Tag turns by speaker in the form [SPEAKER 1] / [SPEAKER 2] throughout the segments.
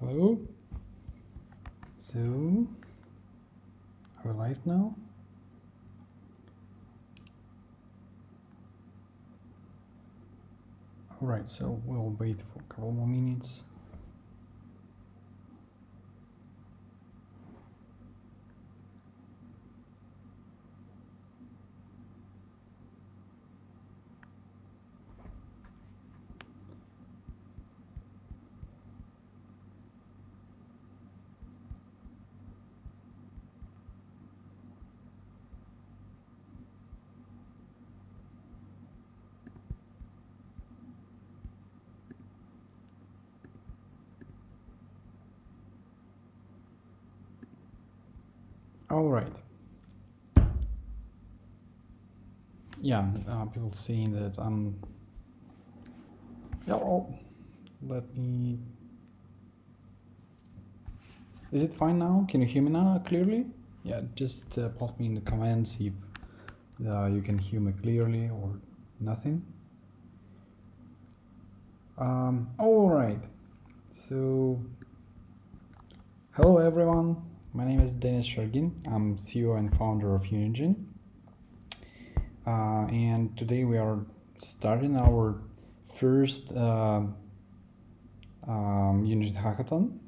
[SPEAKER 1] Hello. So, are we live now? All right, so we'll wait for a couple more minutes. All right. Yeah, people saying that I'm. Oh, let me. Is it fine now? Can you hear me now clearly? Yeah, just post me in the comments if you can hear me clearly or nothing. All right. So, hello everyone. My name is Denis Shargin. I'm CEO and founder of UNIGINE. And today we are starting our first UNIGINE Hackathon.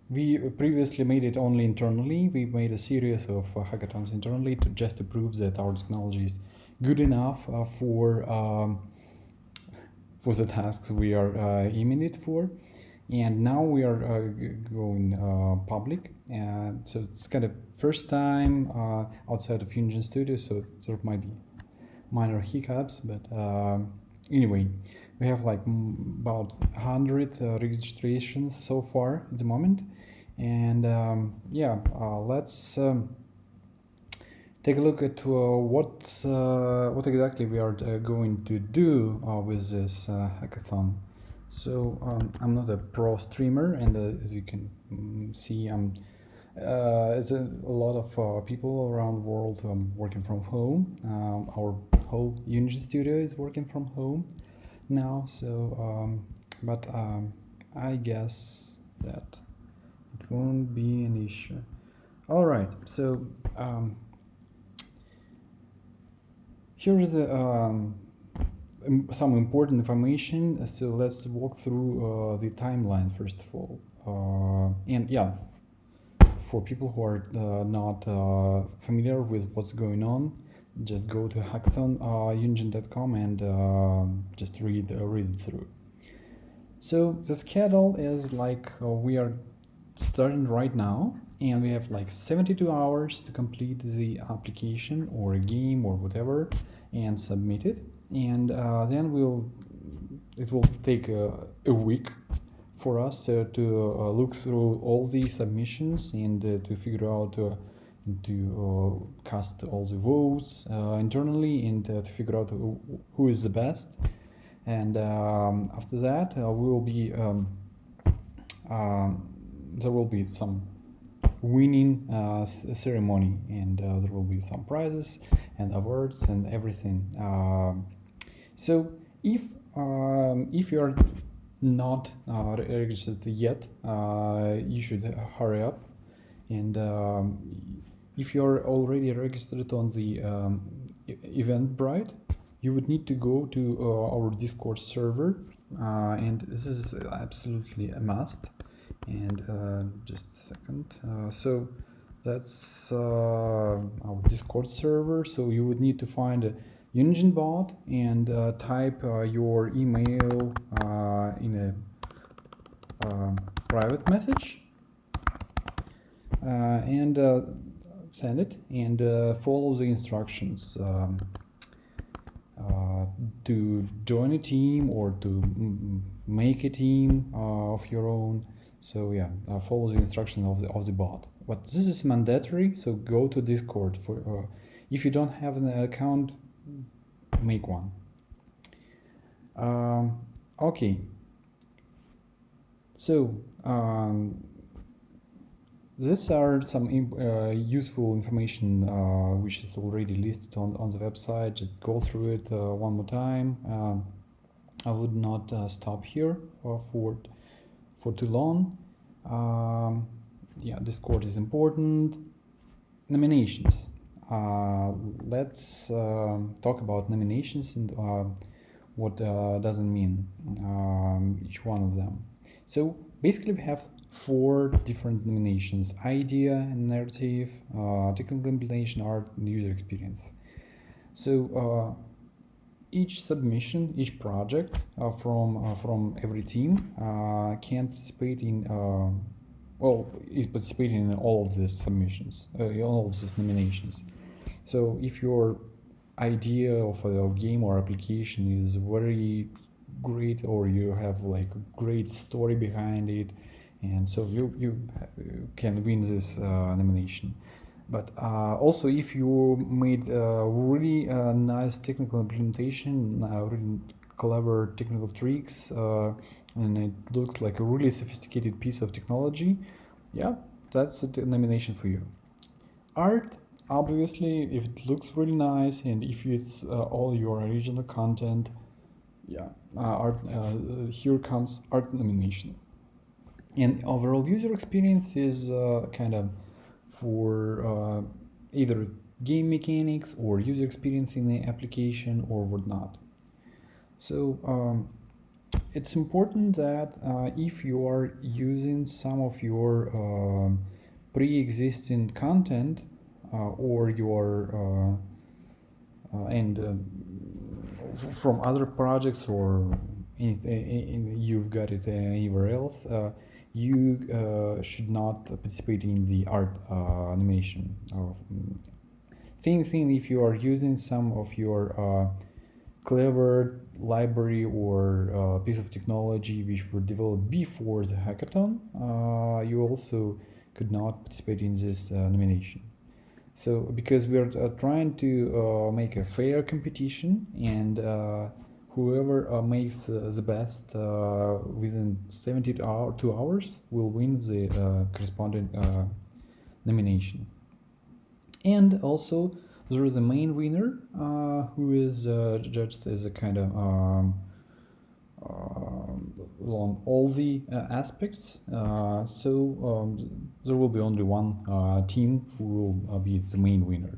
[SPEAKER 1] We previously made it only internally. We made a series of hackathons internally to prove that our technology is good enough for the tasks we are aiming it for. And now we are going public, and so it's kind of first time outside of UNIGINE Studio, so there might be minor hiccups, but anyway, we have like about 100 registrations so far at the moment, and let's take a look at what exactly we are going to do with this hackathon. So I'm not a pro streamer, and as you can see, it's a lot of people around the world working from home. Our whole UNIGINE studio is working from home now, so I guess that it won't be an issue. All right, so here's the some important information. So let's walk through the timeline first of all. And yeah, for people who are not familiar with what's going on, just go to hackathon unigine.com and just read it through. So the schedule is like we are starting right now, and we have like 72 hours to complete the application or a game or whatever and submit it. And then it will take a week for us to look through all the submissions and to figure out to cast all the votes internally and to figure out who is the best. And after that, there will be some winning ceremony, and there will be some prizes and awards and everything. So if you are not registered yet, you should hurry up. And if you are already registered on the Eventbrite, you would need to go to our Discord server, and this is absolutely a must. And just a second. So that's our Discord server. So you would need to find a UNIGINE bot and type your email in a private message and send it, and follow the instructions to join a team or to make a team of your own. So yeah, follow the instructions of the bot. But this is mandatory, so go to Discord. For if you don't have an account, make one. Okay. So these are some useful information which is already listed on the website. Just go through it one more time. I would not stop here for too long. Yeah, Discord is important. Nominations. Let's talk about nominations and what does it mean, each one of them. So basically we have 4 different nominations: idea, narrative, technical implementation, art, and user experience. So each submission, each project from every team can participate in is participating in all of these submissions, all of these nominations. So if your idea of a game or application is very great, or you have like a great story behind it, and so you can win this nomination. But also, if you made a really nice technical implementation, really clever technical tricks, and it looks like a really sophisticated piece of technology, yeah, that's a nomination for you. Art, obviously, if it looks really nice and if it's all your original content, yeah, art. Here comes art nomination. And overall user experience is kind of for either game mechanics or user experience in the application or whatnot. So it's important that if you are using some of your pre-existing content or your from other projects or anything, you've got it anywhere else, you should not participate in the art animation. Same thing if you are using some of your clever library or piece of technology which were developed before the hackathon, you also could not participate in this nomination. So because we are trying to make a fair competition, and whoever makes the best within 72 hours will win the corresponding nomination. And also there is a main winner who is judged as a kind of on all the aspects. So there will be only one team who will be the main winner.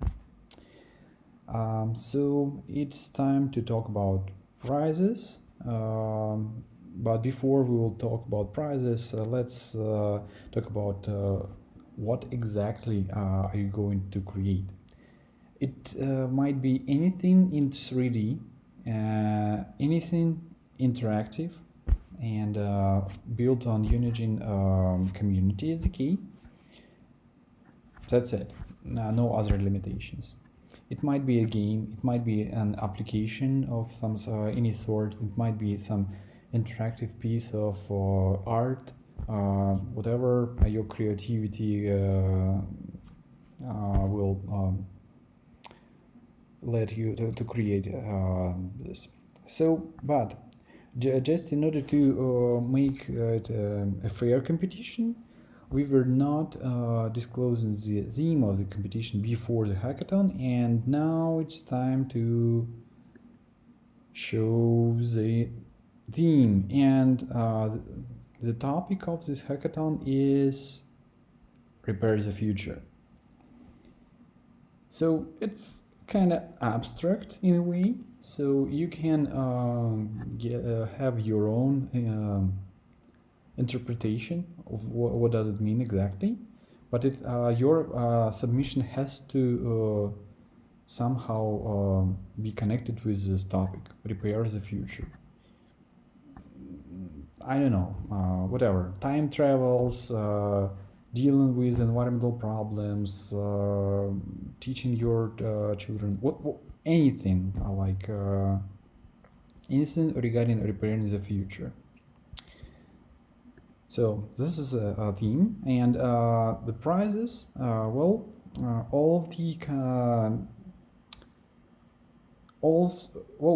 [SPEAKER 1] So it's time to talk about prizes. But before we will talk about prizes, let's talk about what exactly are you going to create. It might be anything in 3D, anything interactive, and built on UNIGINE community is the key. That's it. No other limitations. It might be a game, it might be an application of some any sort, it might be some interactive piece of art, whatever your creativity will let you to create this. So, but just in order to make it a fair competition, we were not disclosing the theme of the competition before the hackathon, and now it's time to show the theme. And the topic of this hackathon is Repair the Future. So it's kind of abstract in a way, so you can have your own interpretation of what does it mean exactly, but your submission has to somehow be connected with this topic, Repair the Future. I don't know, whatever, time travels, dealing with environmental problems, teaching your children, anything like anything regarding repairing the future. So this is a theme, and the prizes, well, all of the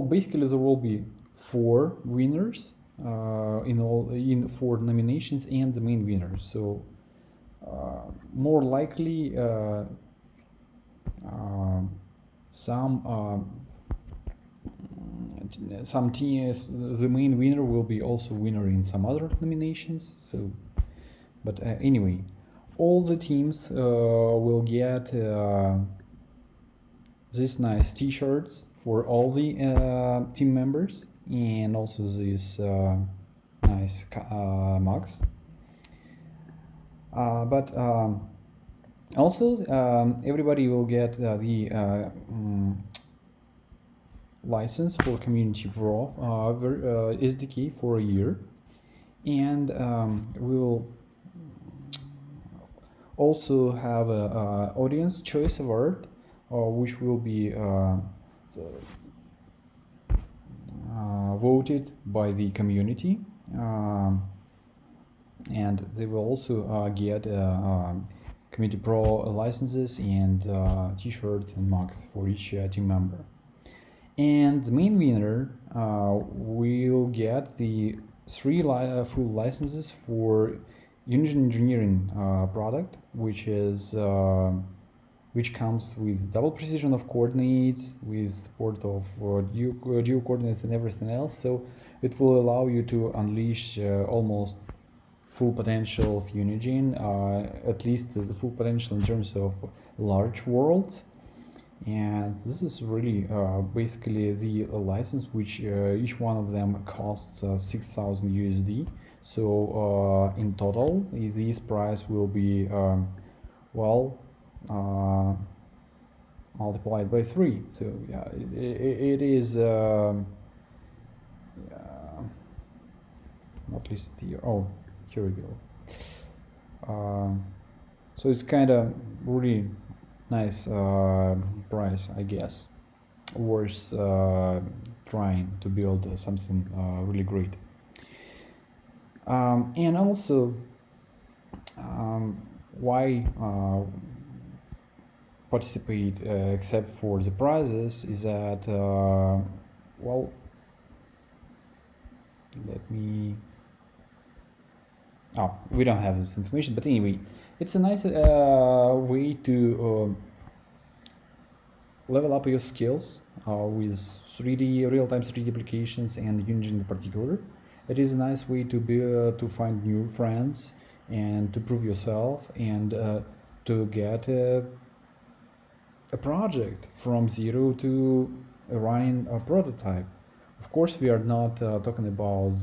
[SPEAKER 1] basically there will be 4 winners in 4 nominations and the main winner. So more likely some some teams, the main winner will be also winner in some other nominations. So, but anyway, all the teams will get these nice T-shirts for all the team members, and also these nice mugs. But also everybody will get the license for Community Pro SDK for a year, and we will also have a audience choice award, which will be voted by the community, and they will also get Community Pro licenses and T-shirts and mugs for each team member. And the main winner will get the 3 full licenses for UNIGINE engineering product, which comes with double precision of coordinates, with support of geo coordinates and everything else. So it will allow you to unleash almost full potential of UNIGINE, at least the full potential in terms of large worlds. And this is really basically the license, which each one of them costs 6,000 USD. So in total, this price will be multiplied by 3. So yeah, it is not listed here. Oh, here we go. So it's kind of really nice price, I guess. Worth trying to build something really great. And also, why participate except for the prizes is that, well, let me... Oh, we don't have this information, but anyway, it's a nice way to level up your skills with 3D, real-time 3D applications and UNIGINE in particular. It is a nice way to find new friends and to prove yourself, and to get a project from zero to running a prototype. Of course, we are not talking about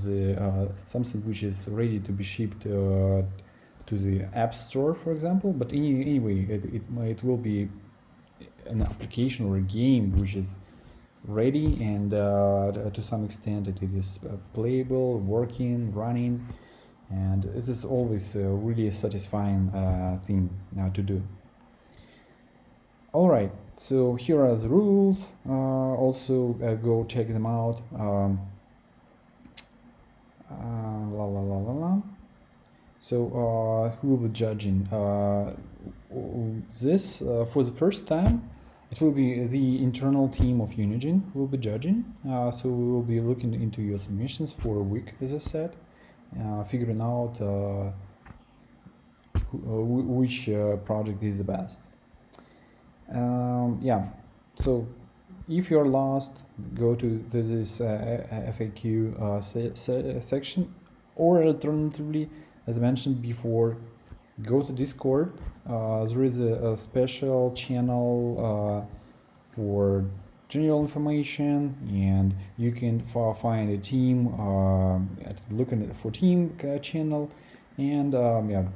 [SPEAKER 1] something which is ready to be shipped to the App Store, for example, but anyway, it will be an application or a game which is ready, and to some extent it is playable, working, running, and it is always a really satisfying thing to do. Alright, so here are the rules. Also go check them out. So who will be judging this? For the first time, it will be the internal team of UNIGINE will be judging. So we will be looking into your submissions for a week, as I said, figuring out which project is the best. Yeah, so if you're lost, go to this FAQ section, or alternatively, as mentioned before, go to Discord. There is a special channel for general information, and you can find a team, looking for team channel, and yeah.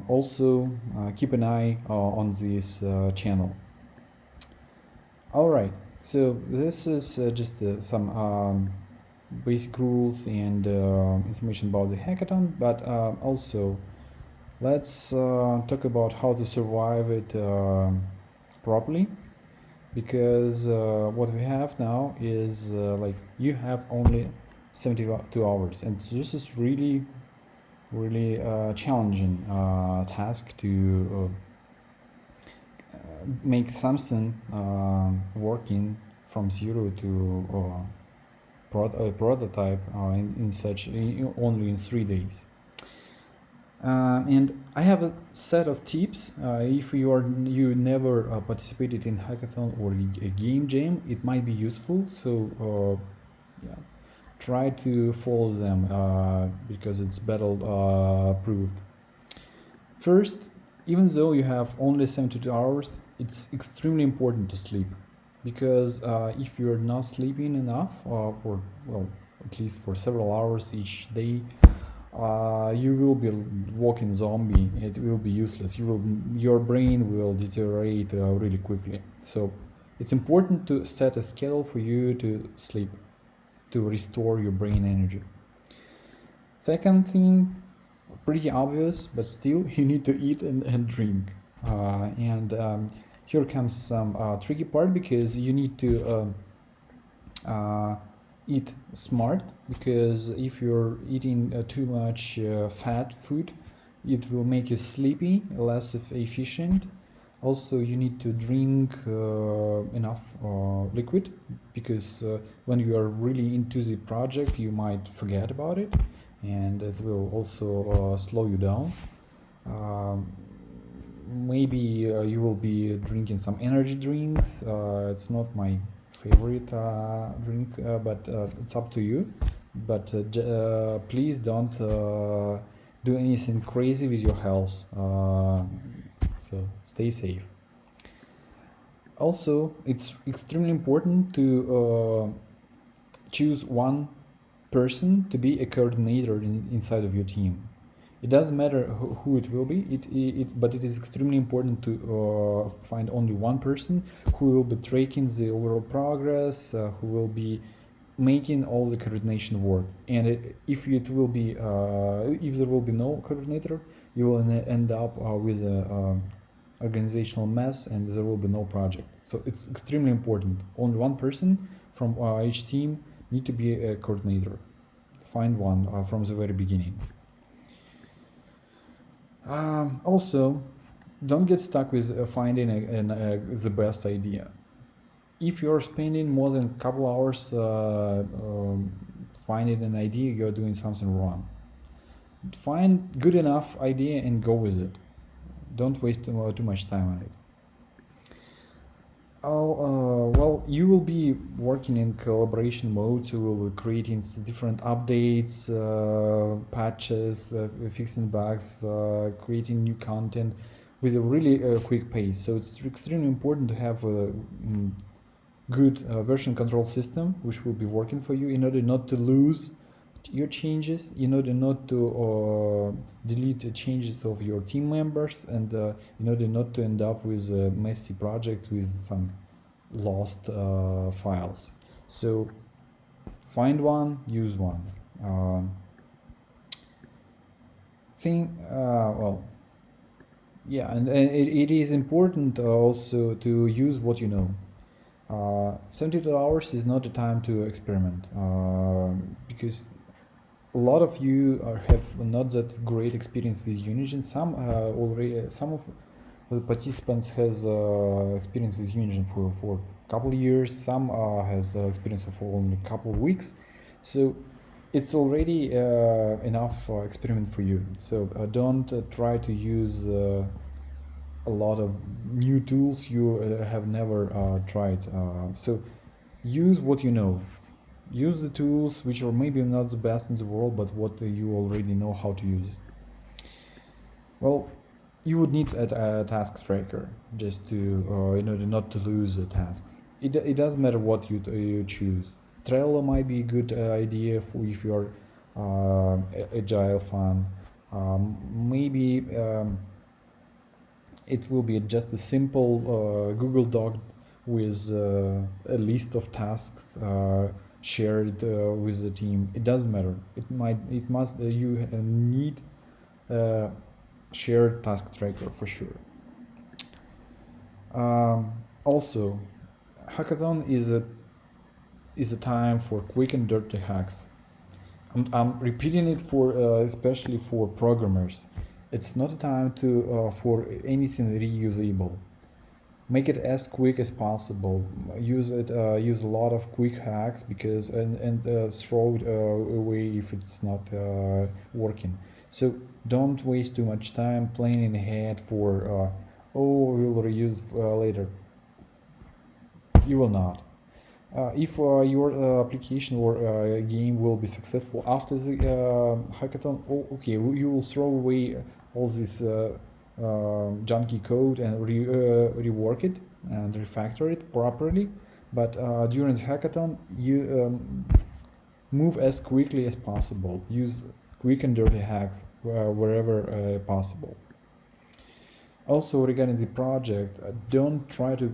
[SPEAKER 1] Also keep an eye on this channel. Alright, so this is just some basic rules and information about the hackathon, but also let's talk about how to survive it properly, because what we have now is like you have only 72 hours, and this is really challenging task to make something working from zero to prototype only in 3 days. And I have a set of tips. If you never participated in hackathon or a game jam, it might be useful. So yeah, try to follow them because it's battle proved. First, even though you have only 72 hours, it's extremely important to sleep, because if you're not sleeping enough for, well, at least for several hours each day, you will be walking zombie. It will be useless. Your brain will deteriorate really quickly. So it's important to set a schedule for you to sleep, to restore your brain energy. Second thing, pretty obvious, but still, you need to eat and drink. Here comes some tricky part, because you need to eat smart, because if you're eating too much fat food, it will make you sleepy, less efficient. Also, you need to drink enough liquid, because when you are really into the project, you might forget about it, and it will also slow you down. Maybe you will be drinking some energy drinks. It's not my favorite drink, but it's up to you. But please don't do anything crazy with your health. So stay safe. Also, it's extremely important to choose one person to be a coordinator inside of your team. It doesn't matter who it will be, but it is extremely important to find only one person who will be tracking the overall progress, who will be making all the coordination work. And if there will be no coordinator, you will end up with a organizational mess, and there will be no project. So it's extremely important. Only one person from each team need to be a coordinator. Find one from the very beginning. Also, don't get stuck with finding the best idea. If you're spending more than a couple hours finding an idea, you're doing something wrong. Find good enough idea and go with it. Don't waste too much time on it. Well, you will be working in collaboration mode, so we will be creating different updates, patches, fixing bugs, creating new content with a really quick pace. So it's extremely important to have a good version control system which will be working for you, in order not to lose your changes, in order not to delete the changes of your team members, and in order not to end up with a messy project with some lost files. So find one, use one. Well, yeah, and it is important also to use what you know. 72 hours is not the time to experiment, because a lot of you have not that great experience with UNIGINE. Some of the participants has experience with UNIGINE for a couple of years. Some has experience for only a couple of weeks. So it's already enough experiment for you. So don't try to use a lot of new tools you have never tried. So use what you know. Use the tools which are maybe not the best in the world, but what you already know how to use. Well, you would need a task tracker just to in order not to lose the tasks. It doesn't matter what you choose. Trello might be a good idea for if you're agile fan. Maybe it will be just a simple Google Doc with a list of tasks shared with the team. It doesn't matter. You need a shared task tracker for sure. Also, hackathon is a time for quick and dirty hacks. I'm repeating it for especially for programmers. It's not a time for anything reusable. Make it as quick as possible. Use a lot of quick hacks, and throw it away if it's not working. So Don't waste too much time planning ahead for, oh, we'll reuse later. You will not. If your application or game will be successful after the hackathon, oh, okay, you will throw away all this junky code and rework it and refactor it properly. But during the hackathon, you move as quickly as possible. Use quick and dirty hacks wherever possible. Also, regarding the project, don't try to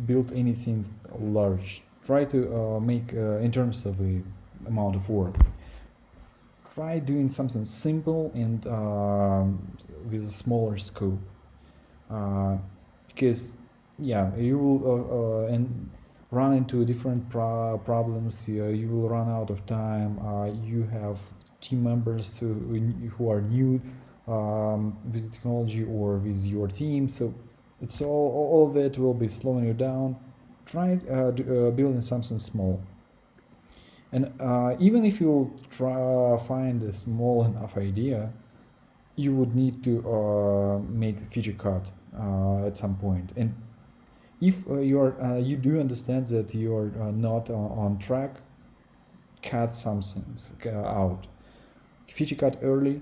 [SPEAKER 1] build anything large. Try to make in terms of the amount of work. Try doing something simple and with a smaller scope, because yeah, you will and run into different problems. You will run out of time. You have team members who are new with technology or with your team, so it's all of it will be slowing you down. Try building something small, and even if you try find a small enough idea, you would need to make a feature cut at some point. And if you do understand that you are not on track, cut something out. Feature cut early,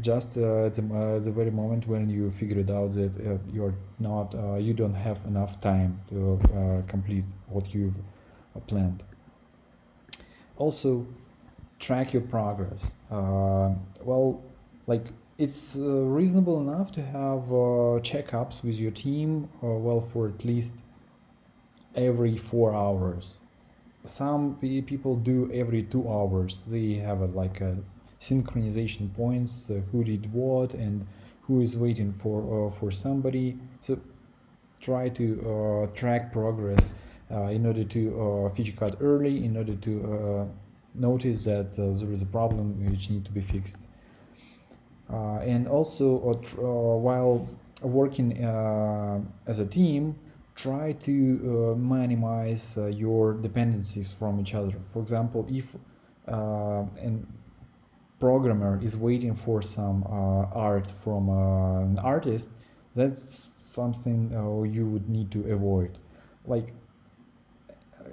[SPEAKER 1] just at the very moment when you figure it out that you don't have enough time to complete what you've planned. Also, track your progress. Well, like it's reasonable enough to have checkups with your team, well, for at least every 4 hours. Some people do every 2 hours. They have like a synchronization points, who did what and who is waiting for somebody. So try to track progress in order to feature cut early, in order to notice that there is a problem which needs to be fixed. And also while working as a team, try to minimize your dependencies from each other. For example, if a programmer is waiting for some art from an artist, that's something you would need to avoid. Like,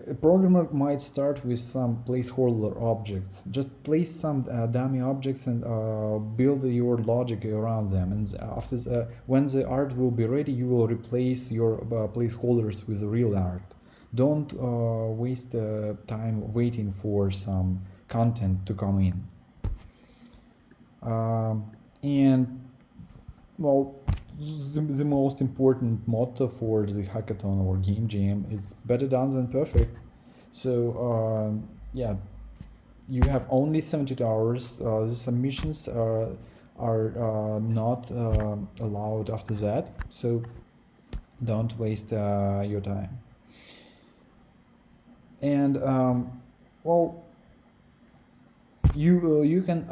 [SPEAKER 1] a programmer might start with some placeholder objects. Just place some dummy objects and build your logic around them. And after when the art will be ready, you will replace your placeholders with real art. Don't waste time waiting for some content to come in. And well, the most important motto for the hackathon or game jam is better done than perfect. So yeah, you have only 72 hours. The submissions are not allowed after that, so don't waste your time. And well, you can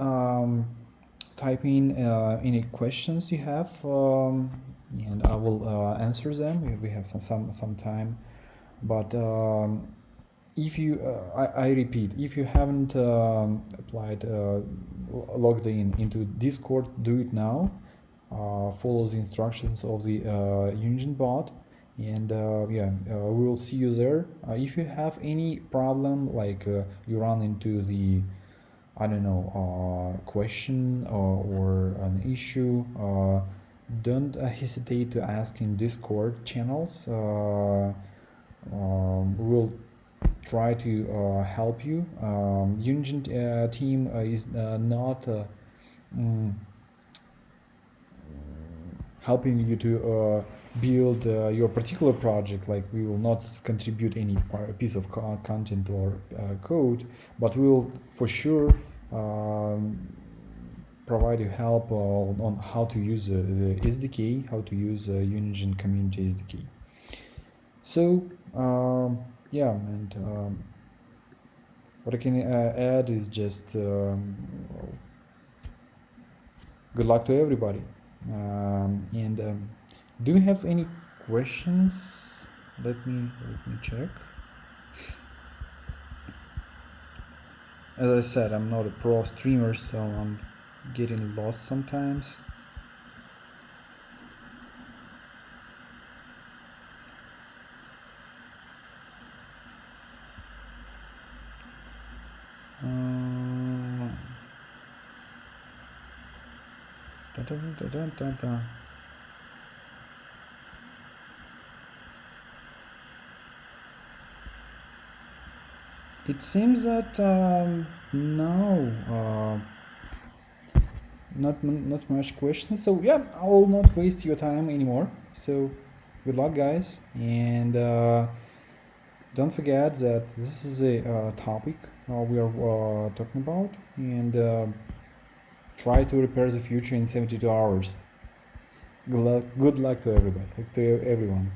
[SPEAKER 1] type in any questions you have, and I will answer them. We have some time, but if you I repeat, if you haven't applied logged in into Discord, do it now. Follow the instructions of the UNIGINE bot, and yeah, we will see you there. If you have any problem, like you run into the, I don't know, question or an issue, don't hesitate to ask in Discord channels. We'll try to help you. UNIGINE team is not helping you to build your particular project. Like, we will not contribute any piece of content or code, but we will for sure provide you help on how to use the SDK, how to use UNIGINE community SDK. So yeah, and what I can add is just good luck to everybody. And do you have any questions? Let me check. As I said, I'm not a pro streamer, so I'm getting lost sometimes. Da, da, da, da, da, da. It seems that no, not much questions. So yeah, I will not waste your time anymore. So good luck, guys, and don't forget that this is a topic we are talking about, and try to repair the future in 72 hours. Good luck to everybody, to everyone.